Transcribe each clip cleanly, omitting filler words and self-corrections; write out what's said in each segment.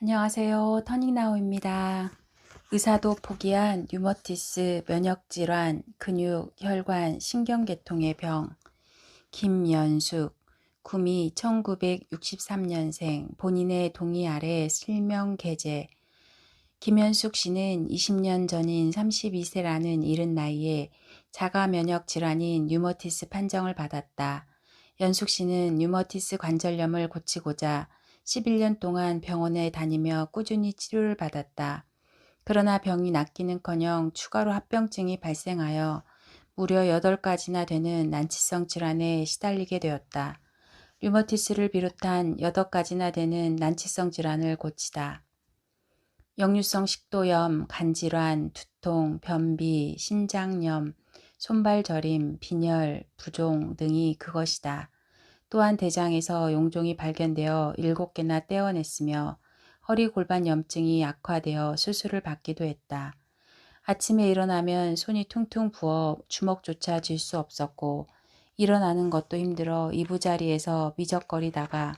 안녕하세요. 터닝나우입니다. 의사도 포기한 류머티스 면역질환, 근육, 혈관, 신경계통의 병. 김연숙, 구미 1963년생, 본인의 동의 아래 실명 게재. 김연숙 씨는 20년 전인 32세라는 이른 나이에 자가 면역 질환인 류머티스 판정을 받았다. 연숙 씨는 류머티스 관절염을 고치고자 11년 동안 병원에 다니며 꾸준히 치료를 받았다. 그러나 병이 낫기는커녕 추가로 합병증이 발생하여 무려 8가지나 되는 난치성 질환에 시달리게 되었다. 류머티스를 비롯한 8가지나 되는 난치성 질환을 고치다. 역류성 식도염, 간질환, 두통, 변비, 신장염, 손발 저림, 빈혈, 부종 등이 그것이다. 또한 대장에서 용종이 발견되어 7개나 떼어냈으며 허리 골반 염증이 악화되어 수술을 받기도 했다. 아침에 일어나면 손이 퉁퉁 부어 주먹조차 쥘 수 없었고 일어나는 것도 힘들어 이부자리에서 미적거리다가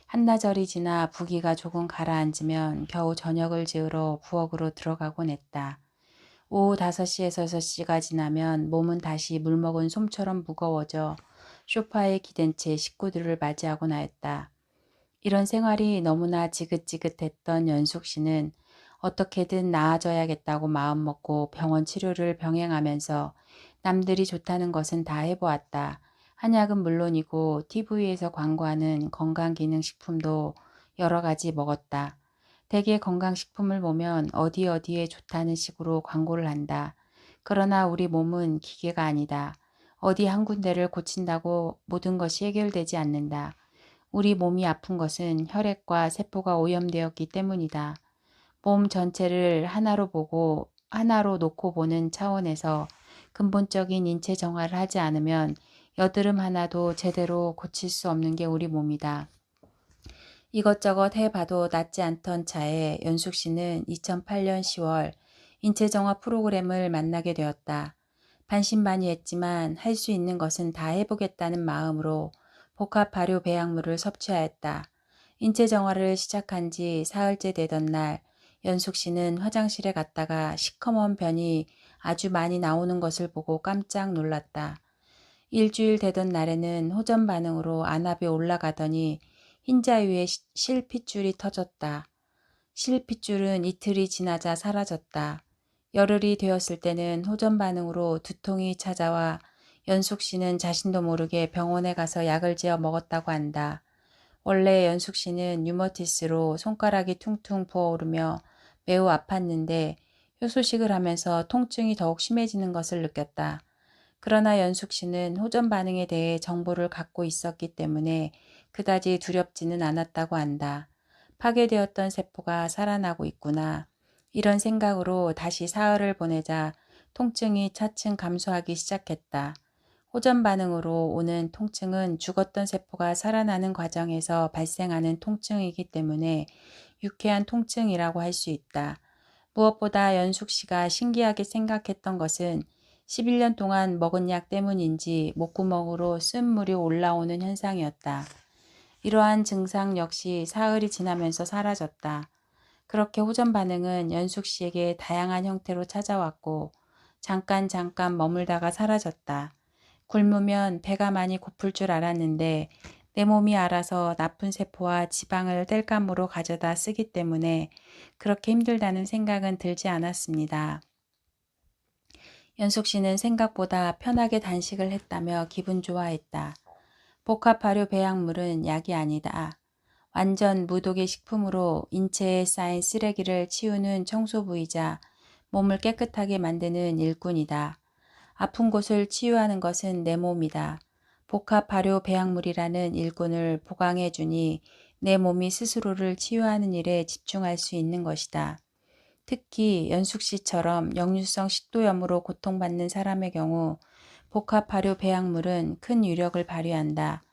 한나절이 지나 부기가 조금 가라앉으면 겨우 저녁을 지으러 부엌으로 들어가곤 했다. 오후 5시에서 6시가 지나면 몸은 다시 물먹은 솜처럼 무거워져 소파에 기댄 채 식구들을 맞이하곤 하였다. 이런 생활이 너무나 지긋지긋했던 연숙 씨는 어떻게든 나아져야겠다고 마음먹고 병원 치료를 병행하면서 남들이 좋다는 것은 다 해보았다. 한약은 물론이고 TV에서 광고하는 건강기능식품도 여러 가지 먹었다. 대개 건강식품을 보면 어디 어디에 좋다는 식으로 광고를 한다. 그러나 우리 몸은 기계가 아니다. 어디 한 군데를 고친다고 모든 것이 해결되지 않는다. 우리 몸이 아픈 것은 혈액과 세포가 오염되었기 때문이다. 몸 전체를 하나로 놓고 보는 차원에서 근본적인 인체 정화를 하지 않으면 여드름 하나도 제대로 고칠 수 없는 게 우리 몸이다. 이것저것 해봐도 낫지 않던 차에 연숙 씨는 2008년 10월 인체정화 프로그램을 만나게 되었다. 반신반의했지만 할 수 있는 것은 다 해보겠다는 마음으로 복합 발효 배양물을 섭취하였다. 인체정화를 시작한 지 사흘째 되던 날 연숙 씨는 화장실에 갔다가 시커먼 변이 아주 많이 나오는 것을 보고 깜짝 놀랐다. 일주일 되던 날에는 호전 반응으로 안압이 올라가더니 흰자 위에 실핏줄이 터졌다. 실핏줄은 이틀이 지나자 사라졌다. 열흘이 되었을 때는 호전 반응으로 두통이 찾아와 연숙 씨는 자신도 모르게 병원에 가서 약을 지어 먹었다고 한다. 원래 연숙 씨는 류머티스로 손가락이 퉁퉁 부어오르며 매우 아팠는데 효소식을 하면서 통증이 더욱 심해지는 것을 느꼈다. 그러나 연숙 씨는 호전 반응에 대해 정보를 갖고 있었기 때문에 그다지 두렵지는 않았다고 한다. 파괴되었던 세포가 살아나고 있구나. 이런 생각으로 다시 사흘을 보내자 통증이 차츰 감소하기 시작했다. 호전 반응으로 오는 통증은 죽었던 세포가 살아나는 과정에서 발생하는 통증이기 때문에 유쾌한 통증이라고 할 수 있다. 무엇보다 연숙 씨가 신기하게 생각했던 것은 11년 동안 먹은 약 때문인지 목구멍으로 쓴물이 올라오는 현상이었다. 이러한 증상 역시 사흘이 지나면서 사라졌다. 그렇게 호전 반응은 연숙 씨에게 다양한 형태로 찾아왔고 잠깐 머물다가 사라졌다. 굶으면 배가 많이 고플 줄 알았는데 내 몸이 알아서 나쁜 세포와 지방을 땔감으로 가져다 쓰기 때문에 그렇게 힘들다는 생각은 들지 않았습니다. 연숙 씨는 생각보다 편하게 단식을 했다며 기분 좋아했다. 복합 발효 배양물은 약이 아니다. 완전 무독의 식품으로 인체에 쌓인 쓰레기를 치우는 청소부이자 몸을 깨끗하게 만드는 일꾼이다. 아픈 곳을 치유하는 것은 내 몸이다. 복합 발효 배양물이라는 일꾼을 보강해 주니 내 몸이 스스로를 치유하는 일에 집중할 수 있는 것이다. 특히 연숙 씨처럼 역류성 식도염으로 고통받는 사람의 경우 복합 발효 배양물은 큰 위력을 발휘한다.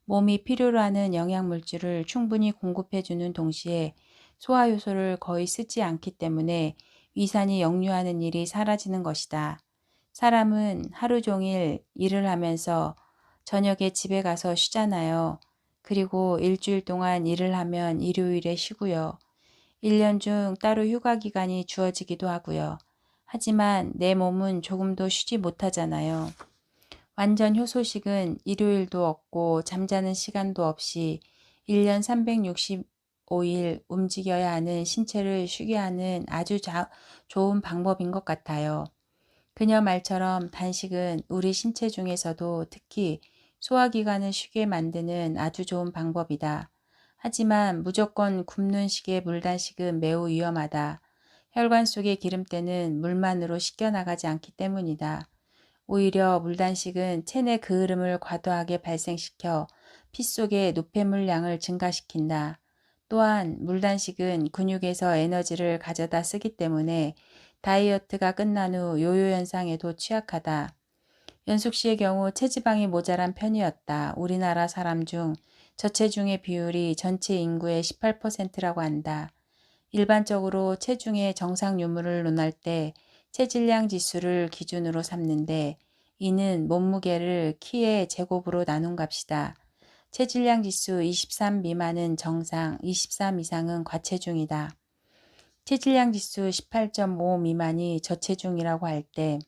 몸이 필요로 하는 영양물질을 충분히 공급해주는 동시에 소화효소를 거의 쓰지 않기 때문에 위산이 역류하는 일이 사라지는 것이다. 사람은 하루 종일 일을 하면서 저녁에 집에 가서 쉬잖아요. 그리고 일주일 동안 일을 하면 일요일에 쉬고요. 1년 중 따로 휴가 기간이 주어지기도 하고요. 하지만 내 몸은 조금도 쉬지 못하잖아요. 완전 효소식은 일요일도 없고 잠자는 시간도 없이 1년 365일 움직여야 하는 신체를 쉬게 하는 아주 좋은 방법인 것 같아요. 그녀 말처럼 단식은 우리 신체 중에서도 특히 소화기관을 쉬게 만드는 아주 좋은 방법이다. 하지만 무조건 굶는 식의 물단식은 매우 위험하다. 혈관 속의 기름때는 물만으로 씻겨나가지 않기 때문이다. 오히려 물단식은 체내 그을음을 과도하게 발생시켜 피 속의 노폐물 양을 증가시킨다. 또한 물단식은 근육에서 에너지를 가져다 쓰기 때문에 다이어트가 끝난 후 요요 현상에도 취약하다. 연숙 씨의 경우 체지방이 모자란 편이었다. 우리나라 사람 중 저체중의 비율이 전체 인구의 18%라고 한다. 일반적으로 체중의 정상 유무를 논할 때 체질량 지수를 기준으로 삼는데 이는 몸무게를 키의 제곱으로 나눈 값이다. 체질량 지수 23 미만은 정상, 23 이상은 과체중이다. 체질량 지수 18.5 미만이 저체중이라고 할 때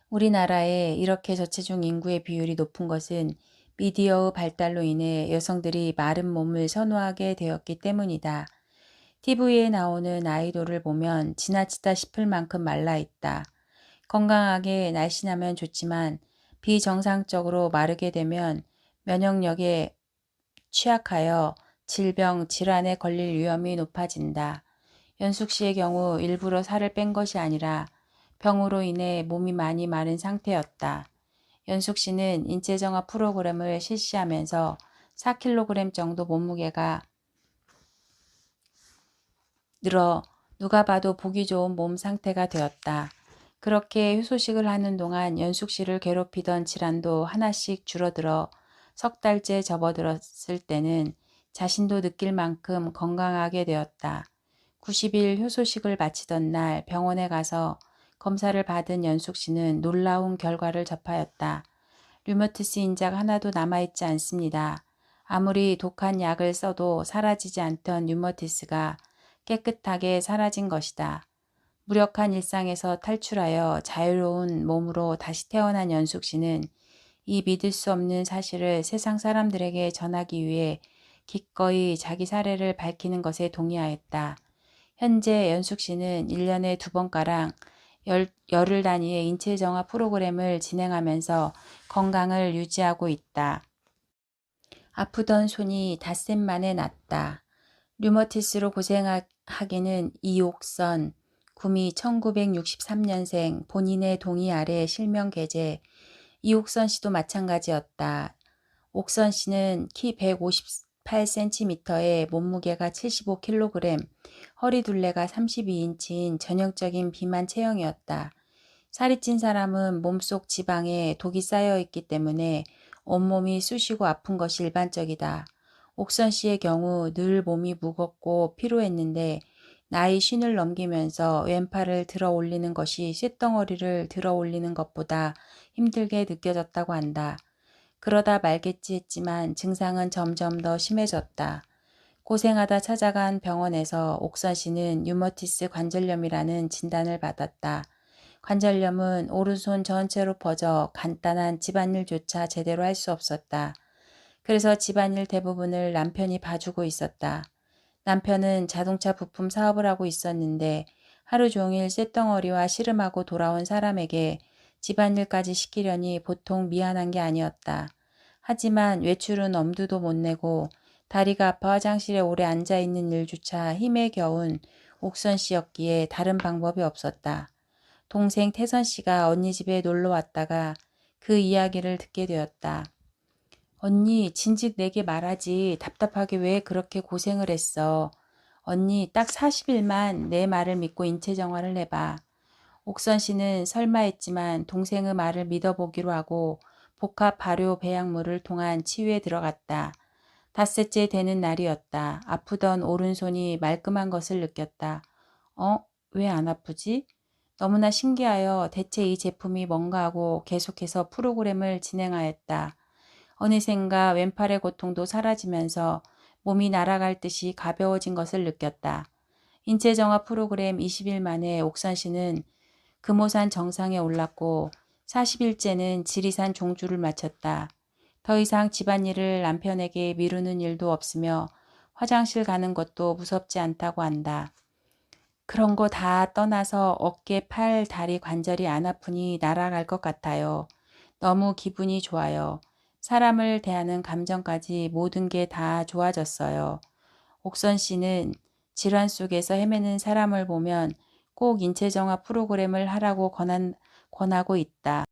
우리나라에 이렇게 저체중 인구의 비율이 높은 것은 미디어의 발달로 인해 여성들이 마른 몸을 선호하게 되었기 때문이다. TV에 나오는 아이돌을 보면 지나치다 싶을 만큼 말라 있다. 건강하게 날씬하면 좋지만 비정상적으로 마르게 되면 면역력에 취약하여 질병, 질환에 걸릴 위험이 높아진다. 연숙 씨의 경우 일부러 살을 뺀 것이 아니라 병으로 인해 몸이 많이 마른 상태였다. 연숙 씨는 인체정화 프로그램을 실시하면서 4kg 정도 몸무게가 늘어 누가 봐도 보기 좋은 몸 상태가 되었다. 그렇게 효소식을 하는 동안 연숙 씨를 괴롭히던 질환도 하나씩 줄어들어 석 달째 접어들었을 때는 자신도 느낄 만큼 건강하게 되었다. 90일 효소식을 마치던 날 병원에 가서 검사를 받은 연숙 씨는 놀라운 결과를 접하였다. 류머티스 인자가 하나도 남아있지 않습니다. 아무리 독한 약을 써도 사라지지 않던 류머티스가 깨끗하게 사라진 것이다. 무력한 일상에서 탈출하여 자유로운 몸으로 다시 태어난 연숙 씨는 이 믿을 수 없는 사실을 세상 사람들에게 전하기 위해 기꺼이 자기 사례를 밝히는 것에 동의하였다. 현재 연숙 씨는 1년에 2번가량 열흘 단위의 인체정화 프로그램을 진행하면서 건강을 유지하고 있다. 아프던 손이 닷새 만에 낫다. 류머티스로 고생하기는 이옥선, 구미 1963년생 본인의 동의 아래 실명 게재. 이옥선 씨도 마찬가지였다. 옥선 씨는 키 158cm에 몸무게가 75kg, 허리 둘레가 32인치인 전형적인 비만 체형이었다. 살이 찐 사람은 몸속 지방에 독이 쌓여 있기 때문에 온몸이 쑤시고 아픈 것이 일반적이다. 옥선 씨의 경우 늘 몸이 무겁고 피로했는데 나이 50을 넘기면서 왼팔을 들어 올리는 것이 쇳덩어리를 들어 올리는 것보다 힘들게 느껴졌다고 한다. 그러다 말겠지 했지만 증상은 점점 더 심해졌다. 고생하다 찾아간 병원에서 옥선 씨는 류머티스 관절염이라는 진단을 받았다. 관절염은 오른손 전체로 퍼져 간단한 집안일조차 제대로 할 수 없었다. 그래서 집안일 대부분을 남편이 봐주고 있었다. 남편은 자동차 부품 사업을 하고 있었는데 하루 종일 쇳덩어리와 씨름하고 돌아온 사람에게 집안일까지 시키려니 보통 미안한 게 아니었다. 하지만 외출은 엄두도 못 내고 다리가 아파 화장실에 오래 앉아있는 일조차 힘에 겨운 옥선 씨였기에 다른 방법이 없었다. 동생 태선 씨가 언니 집에 놀러 왔다가 그 이야기를 듣게 되었다. 언니 진즉 내게 말하지 답답하게 왜 그렇게 고생을 했어. 언니 딱 40일만 내 말을 믿고 인체정화를 해봐. 옥선 씨는 설마 했지만 동생의 말을 믿어보기로 하고 복합 발효 배양물을 통한 치유에 들어갔다. 닷새째 되는 날이었다. 아프던 오른손이 말끔한 것을 느꼈다. 왜 안 아프지? 너무나 신기하여 대체 이 제품이 뭔가 하고 계속해서 프로그램을 진행하였다. 어느샌가 왼팔의 고통도 사라지면서 몸이 날아갈 듯이 가벼워진 것을 느꼈다. 인체정화 프로그램 20일 만에 옥선 씨는 금오산 정상에 올랐고 40일째는 지리산 종주를 마쳤다. 더 이상 집안일을 남편에게 미루는 일도 없으며 화장실 가는 것도 무섭지 않다고 한다. 그런 거 다 떠나서 어깨, 팔, 다리 관절이 안 아프니 날아갈 것 같아요. 너무 기분이 좋아요. 사람을 대하는 감정까지 모든 게 다 좋아졌어요. 옥선 씨는 질환 속에서 헤매는 사람을 보면 꼭 인체정화 프로그램을 하라고 권하고 있다.